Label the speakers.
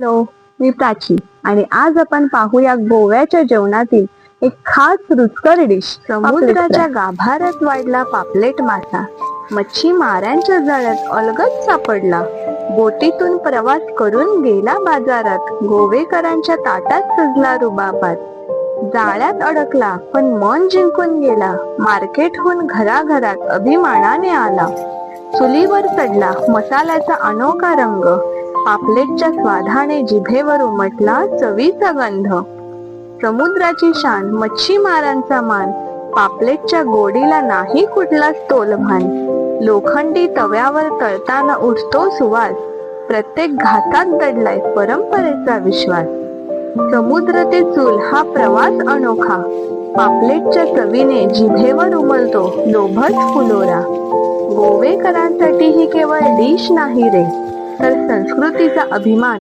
Speaker 1: Hello, मी प्राची आणि आज आपण पाहूया गोव्याच्या जेवणातील एक खास रुचकर डिश.
Speaker 2: समुद्राच्या गाभाऱ्यात वाढला पापलेट मासा, मच्छीमारांच्या जाळ्यात अलगद सापडला. बोटीतून प्रवास करून गेला बाजारात, गोवेकरांच्या ताटात सजला रुबाबात. जाळ्यात अडकला पण मन जिंकून गेला, मार्केटहून घराघरात अभिमानाने आला. चुलीवर चढला मसाल्याचा अनोखा रंग, पापलेटच्या स्वादाने जिभेवर उमटला चवीचा गंध. समुद्राची शान, मच्छीमारांचा मान, पापलेटच्या गोडीला नाही कुठलाच तोलभान. लोखंडी तव्यावर तळताना उठतो सुवास, प्रत्येक घातात दडलाय परंपरेचा विश्वास. समुद्र ते चूल हा प्रवास अनोखा, पापलेटच्या चवीने जिभेवर उमलतो लोभस फुलोरा. गोवेकरांसाठी ही केवळ डिश नाही रे, तर संस्कृतीचा अभिमान